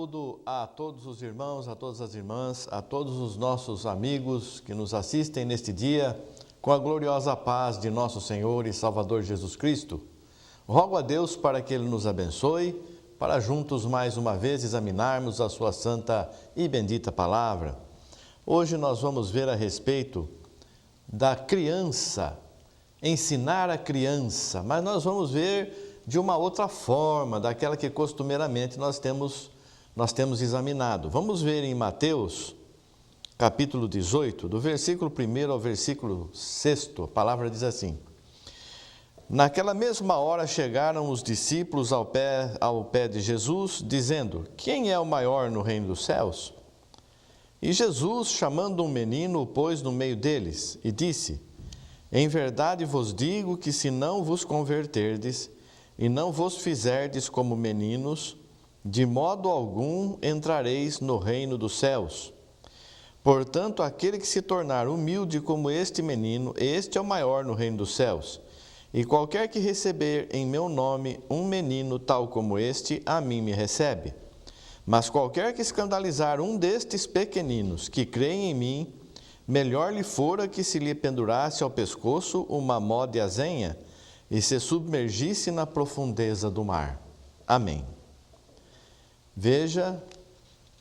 saúdo a todos os irmãos, a todas as irmãs, a todos os nossos amigos que nos assistem neste dia, com a gloriosa paz de nosso Senhor e Salvador Jesus Cristo. Rogo a Deus para que Ele nos abençoe, para juntos mais uma vez examinarmos a sua santa e bendita palavra. Hoje nós vamos ver a respeito da criança, ensinar a criança, mas nós vamos ver de uma outra forma, daquela que costumeiramente nós temos examinado. Vamos ver em Mateus, capítulo 18, do versículo 1 ao versículo 6, a palavra diz assim: Naquela mesma hora chegaram os discípulos ao pé de Jesus, dizendo: Quem é o maior no reino dos céus? E Jesus, chamando um menino, o pôs no meio deles, e disse: Em verdade vos digo que se não vos converterdes, e não vos fizerdes como meninos, de modo algum entrareis no reino dos céus. Portanto, aquele que se tornar humilde como este menino, este é o maior no reino dos céus. E qualquer que receber em meu nome um menino tal como este, a mim me recebe. Mas qualquer que escandalizar um destes pequeninos que creem em mim, melhor lhe fora que se lhe pendurasse ao pescoço uma mó de azenha e se submergisse na profundeza do mar. Amém. Veja,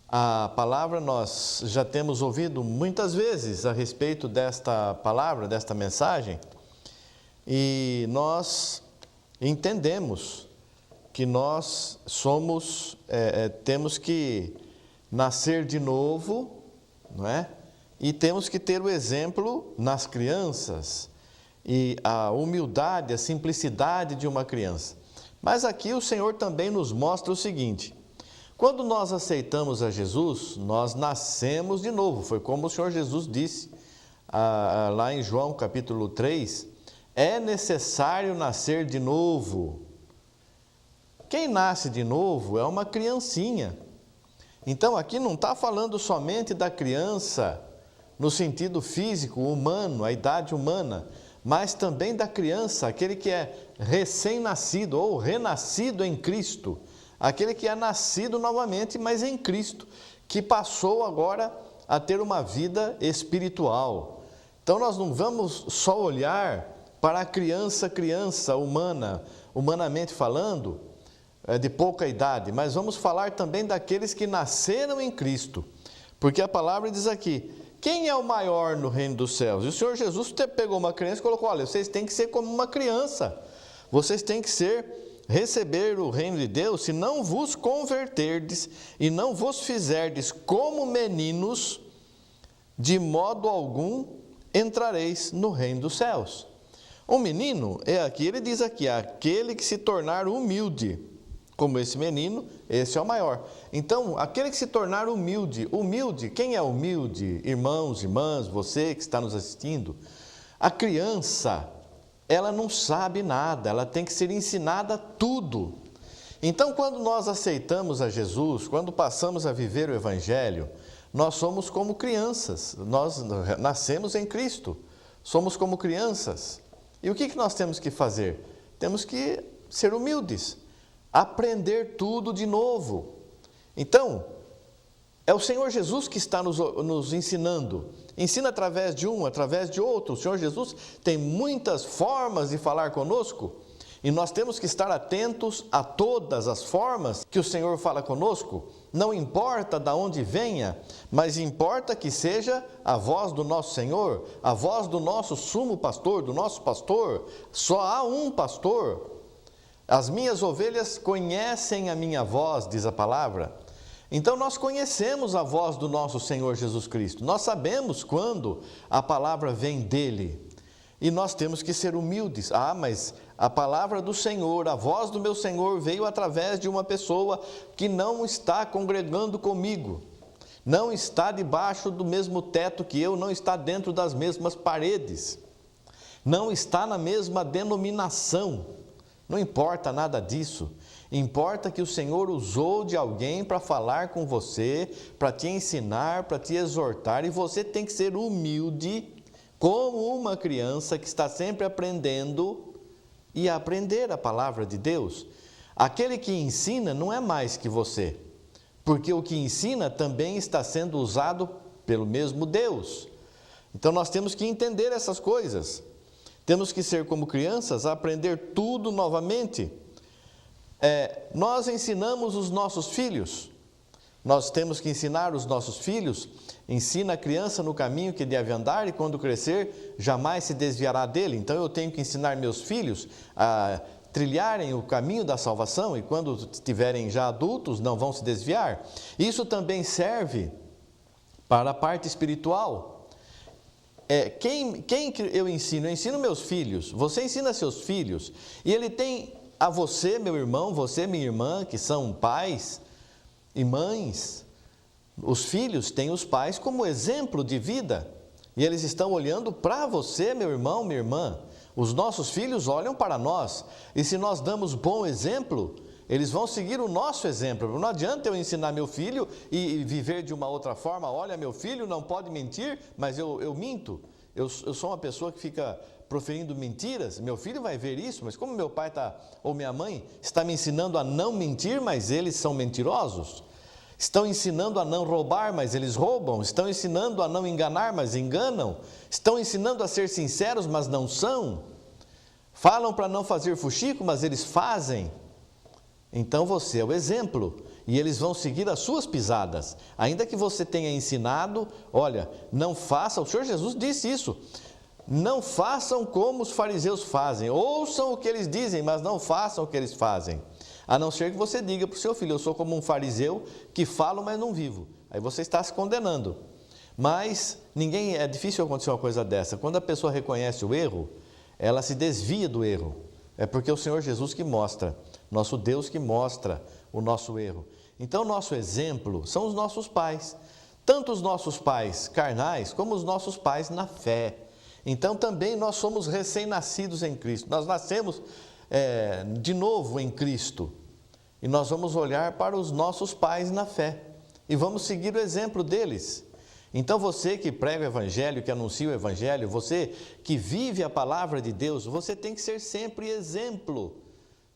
a palavra nós já temos ouvido muitas vezes a respeito desta palavra, desta mensagem, e nós entendemos que nós temos que nascer de novo, não é? E temos que ter o exemplo nas crianças, e a humildade, a simplicidade de uma criança. Mas aqui o Senhor também nos mostra o seguinte: quando nós aceitamos a Jesus, nós nascemos de novo. Foi como o Senhor Jesus disse lá em João capítulo 3, é necessário nascer de novo. Quem nasce de novo é uma criancinha. Então aqui não está falando somente da criança no sentido físico, humano, a idade humana, mas também da criança, aquele que é recém-nascido ou renascido em Cristo, aquele que é nascido novamente, mas em Cristo, que passou agora a ter uma vida espiritual. Então nós não vamos só olhar para a criança humana, humanamente falando, de pouca idade, mas vamos falar também daqueles que nasceram em Cristo, porque a palavra diz aqui: quem é o maior no reino dos céus? E o Senhor Jesus pegou uma criança e colocou: olha, vocês têm que ser como uma criança, vocês têm que receber o reino de Deus, se não vos converterdes e não vos fizerdes como meninos, de modo algum entrareis no reino dos céus. Um menino ele diz aqui, aquele que se tornar humilde, como esse menino, esse é o maior. Então, aquele que se tornar humilde, quem é humilde? Irmãos, irmãs, você que está nos assistindo, a criança, ela não sabe nada, ela tem que ser ensinada tudo. Então, quando nós aceitamos a Jesus, quando passamos a viver o Evangelho, nós somos como crianças, nós nascemos em Cristo, somos como crianças. E o que nós temos que fazer? Temos que ser humildes, aprender tudo de novo. Então, é o Senhor Jesus que está nos ensinando. Ensina através de um, através de outro. O Senhor Jesus tem muitas formas de falar conosco e nós temos que estar atentos a todas as formas que o Senhor fala conosco. Não importa de onde venha, mas importa que seja a voz do nosso Senhor, a voz do nosso sumo pastor, do nosso pastor. Só há um pastor. As minhas ovelhas conhecem a minha voz, diz a palavra. Então nós conhecemos a voz do nosso Senhor Jesus Cristo. Nós sabemos quando a palavra vem dele. E nós temos que ser humildes. Mas a palavra do Senhor, a voz do meu Senhor veio através de uma pessoa que não está congregando comigo. Não está debaixo do mesmo teto que eu, não está dentro das mesmas paredes. Não está na mesma denominação. Não importa nada disso, importa que o Senhor usou de alguém para falar com você, para te ensinar, para te exortar, e você tem que ser humilde, como uma criança que está sempre aprendendo e aprender a palavra de Deus. Aquele que ensina não é mais que você, porque o que ensina também está sendo usado pelo mesmo Deus. Então nós temos que entender essas coisas. Temos que ser como crianças, aprender tudo novamente. Nós ensinamos os nossos filhos. Nós temos que ensinar os nossos filhos. Ensina a criança no caminho que deve andar e quando crescer, jamais se desviará dele. Então eu tenho que ensinar meus filhos a trilharem o caminho da salvação e quando estiverem já adultos não vão se desviar. Isso também serve para a parte espiritual. Quem eu ensino? Eu ensino meus filhos. Você ensina seus filhos. E ele tem a você, meu irmão, você, minha irmã, que são pais e mães. Os filhos têm os pais como exemplo de vida. E eles estão olhando para você, meu irmão, minha irmã. Os nossos filhos olham para nós. E se nós damos bom exemplo, eles vão seguir o nosso exemplo. Não adianta eu ensinar meu filho e viver de uma outra forma. Olha, meu filho não pode mentir, mas eu minto. Eu sou uma pessoa que fica proferindo mentiras. Meu filho vai ver isso, mas como meu pai ou minha mãe está me ensinando a não mentir, mas eles são mentirosos. Estão ensinando a não roubar, mas eles roubam. Estão ensinando a não enganar, mas enganam. Estão ensinando a ser sinceros, mas não são. Falam para não fazer fuxico, mas eles fazem. Então você é o exemplo e eles vão seguir as suas pisadas. Ainda que você tenha ensinado, olha, não faça, o Senhor Jesus disse isso, não façam como os fariseus fazem, ouçam o que eles dizem, mas não façam o que eles fazem. A não ser que você diga para o seu filho, eu sou como um fariseu que falo, mas não vivo. Aí você está se condenando. Mas é difícil acontecer uma coisa dessa. Quando a pessoa reconhece o erro, ela se desvia do erro. É porque é o Senhor Jesus que mostra. Nosso Deus que mostra o nosso erro. Então, nosso exemplo são os nossos pais. Tanto os nossos pais carnais, como os nossos pais na fé. Então, também nós somos recém-nascidos em Cristo. Nós nascemos de novo em Cristo. E nós vamos olhar para os nossos pais na fé. E vamos seguir o exemplo deles. Então, você que prega o Evangelho, que anuncia o Evangelho, você que vive a palavra de Deus, você tem que ser sempre exemplo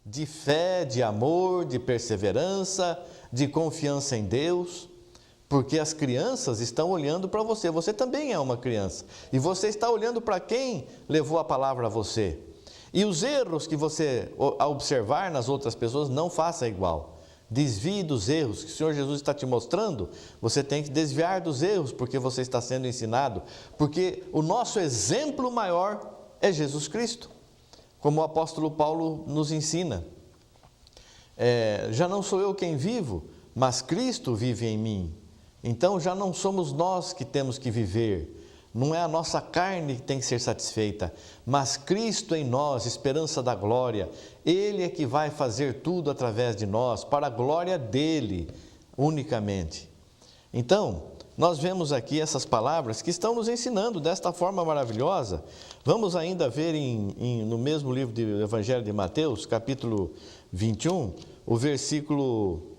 de fé, de amor, de perseverança, de confiança em Deus, porque as crianças estão olhando para você. Você também é uma criança e você está olhando para quem levou a palavra a você. E os erros que você observar nas outras pessoas, não faça igual. Desvie dos erros que o Senhor Jesus está te mostrando. Você tem que desviar dos erros porque você está sendo ensinado, porque o nosso exemplo maior é Jesus Cristo. Como o apóstolo Paulo nos ensina, já não sou eu quem vivo, mas Cristo vive em mim. Então já não somos nós que temos que viver, não é a nossa carne que tem que ser satisfeita, mas Cristo em nós, esperança da glória. Ele é que vai fazer tudo através de nós, para a glória dele unicamente. Então, nós vemos aqui essas palavras que estão nos ensinando desta forma maravilhosa. Vamos ainda ver no mesmo livro do Evangelho de Mateus, capítulo 21, o versículo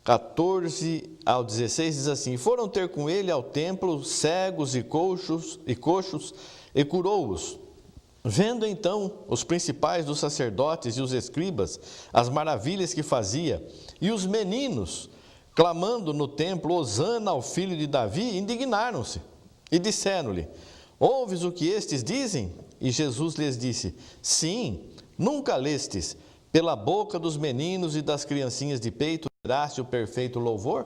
14 ao 16 diz assim: foram ter com ele ao templo cegos e coxos e curou-os. Vendo então os principais dos sacerdotes e os escribas as maravilhas que fazia, e os meninos clamando no templo, Hosana ao filho de Davi, indignaram-se e disseram-lhe: ouves o que estes dizem? E Jesus lhes disse: sim, nunca lestes, pela boca dos meninos e das criancinhas de peito tiraste o perfeito louvor?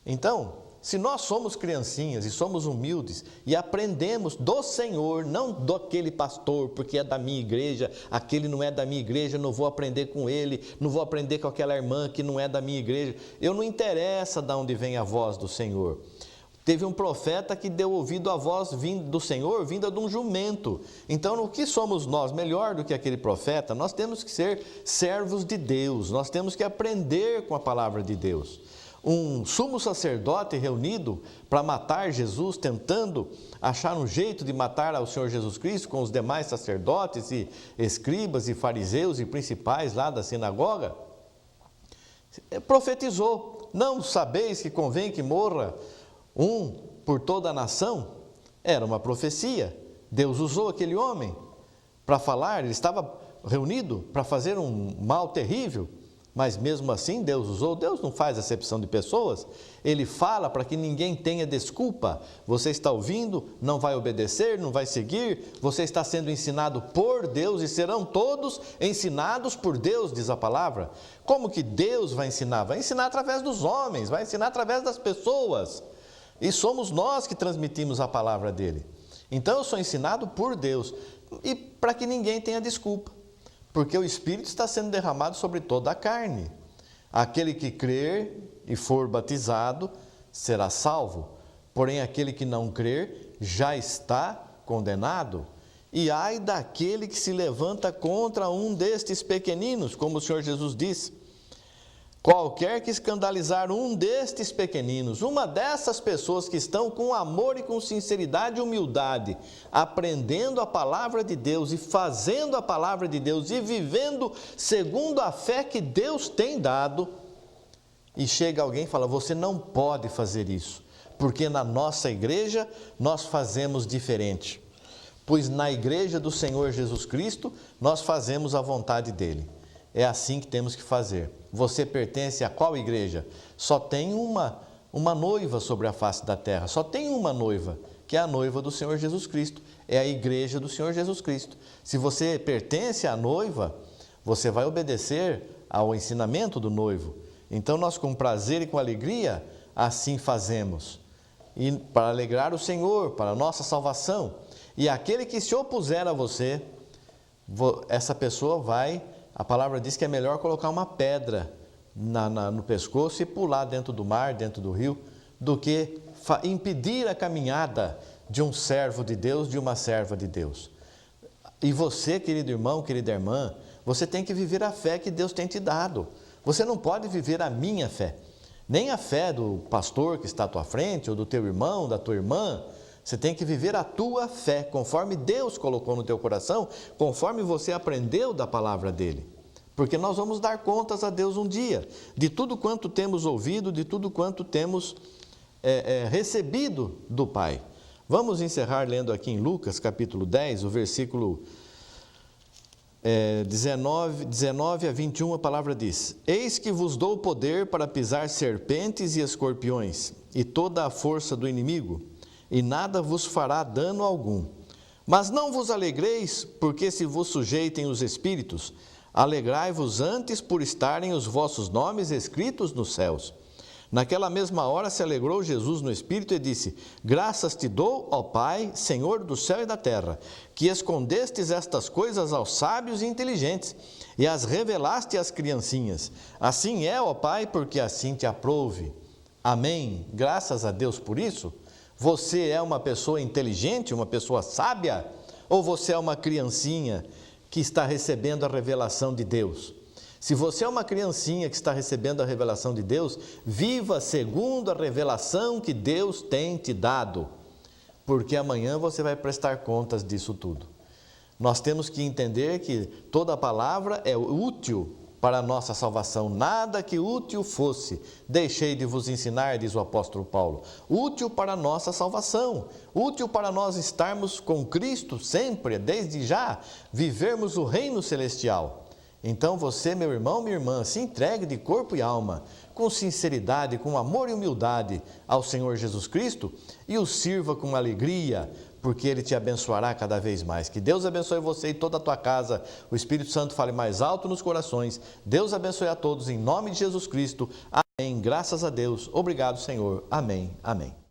Então, se nós somos criancinhas e somos humildes e aprendemos do Senhor, não daquele pastor, porque é da minha igreja, aquele não é da minha igreja, não vou aprender com ele, não vou aprender com aquela irmã que não é da minha igreja. Eu não interessa de onde vem a voz do Senhor. Teve um profeta que deu ouvido à voz do Senhor, vinda de um jumento. Então, o que somos nós? Melhor do que aquele profeta, nós temos que ser servos de Deus, nós temos que aprender com a palavra de Deus. Um sumo sacerdote reunido para matar Jesus, tentando achar um jeito de matar ao Senhor Jesus Cristo com os demais sacerdotes e escribas e fariseus e principais lá da sinagoga, profetizou: não sabeis que convém que morra um por toda a nação? Era uma profecia. Deus usou aquele homem para falar, ele estava reunido para fazer um mal terrível, Mas mesmo assim Deus usou. Deus não faz acepção de pessoas. Ele fala para que ninguém tenha desculpa. Você está ouvindo, não vai obedecer, não vai seguir. Você está sendo ensinado por Deus e serão todos ensinados por Deus, diz a palavra. Como que Deus vai ensinar? Vai ensinar através dos homens, vai ensinar através das pessoas. E somos nós que transmitimos a palavra dele. Então eu sou ensinado por Deus. E para que ninguém tenha desculpa. Porque o Espírito está sendo derramado sobre toda a carne. Aquele que crer e for batizado será salvo, porém aquele que não crer já está condenado. E ai daquele que se levanta contra um destes pequeninos, como o Senhor Jesus disse. Qualquer que escandalizar um destes pequeninos, uma dessas pessoas que estão com amor e com sinceridade e humildade, aprendendo a palavra de Deus e fazendo a palavra de Deus e vivendo segundo a fé que Deus tem dado, e chega alguém e fala, você não pode fazer isso, porque na nossa igreja nós fazemos diferente, pois na igreja do Senhor Jesus Cristo nós fazemos a vontade dele. É assim que temos que fazer. Você pertence a qual igreja? Só tem uma noiva sobre a face da terra. Só tem uma noiva, que é a noiva do Senhor Jesus Cristo. É a igreja do Senhor Jesus Cristo. Se você pertence à noiva, você vai obedecer ao ensinamento do noivo. Então nós com prazer e com alegria assim fazemos. E para alegrar o Senhor, para a nossa salvação. E aquele que se opuser a você, essa pessoa vai... A palavra diz que é melhor colocar uma pedra no pescoço e pular dentro do mar, dentro do rio, do que impedir a caminhada de um servo de Deus, de uma serva de Deus. E você, querido irmão, querida irmã, você tem que viver a fé que Deus tem te dado. Você não pode viver a minha fé, nem a fé do pastor que está à tua frente, ou do teu irmão, da tua irmã. Você tem que viver a tua fé, conforme Deus colocou no teu coração, conforme você aprendeu da palavra dele. Porque nós vamos dar contas a Deus um dia, de tudo quanto temos ouvido, de tudo quanto temos recebido do Pai. Vamos encerrar lendo aqui em Lucas, capítulo 10, o versículo 19 a 21, a palavra diz: Eis que vos dou poder para pisar serpentes e escorpiões, e toda a força do inimigo, e nada vos fará dano algum. Mas não vos alegreis, porque se vos sujeitem os espíritos, alegrai-vos antes por estarem os vossos nomes escritos nos céus. Naquela mesma hora se alegrou Jesus no Espírito e disse: Graças te dou, ó Pai, Senhor do céu e da terra, que escondestes estas coisas aos sábios e inteligentes, e as revelaste às criancinhas. Assim é, ó Pai, porque assim te aprouve. Amém. Graças a Deus por isso. Você é uma pessoa inteligente, uma pessoa sábia? Ou você é uma criancinha que está recebendo a revelação de Deus? Se você é uma criancinha que está recebendo a revelação de Deus, viva segundo a revelação que Deus tem te dado, porque amanhã você vai prestar contas disso tudo. Nós temos que entender que toda a palavra é útil para a nossa salvação. Nada que útil fosse, deixei de vos ensinar, diz o apóstolo Paulo. Útil para a nossa salvação, útil para nós estarmos com Cristo sempre, desde já, vivermos o reino celestial. Então você, meu irmão, minha irmã, se entregue de corpo e alma, com sinceridade, com amor e humildade ao Senhor Jesus Cristo e o sirva com alegria, porque Ele te abençoará cada vez mais. Que Deus abençoe você e toda a tua casa. O Espírito Santo fale mais alto nos corações. Deus abençoe a todos em nome de Jesus Cristo. Amém. Graças a Deus. Obrigado, Senhor. Amém. Amém.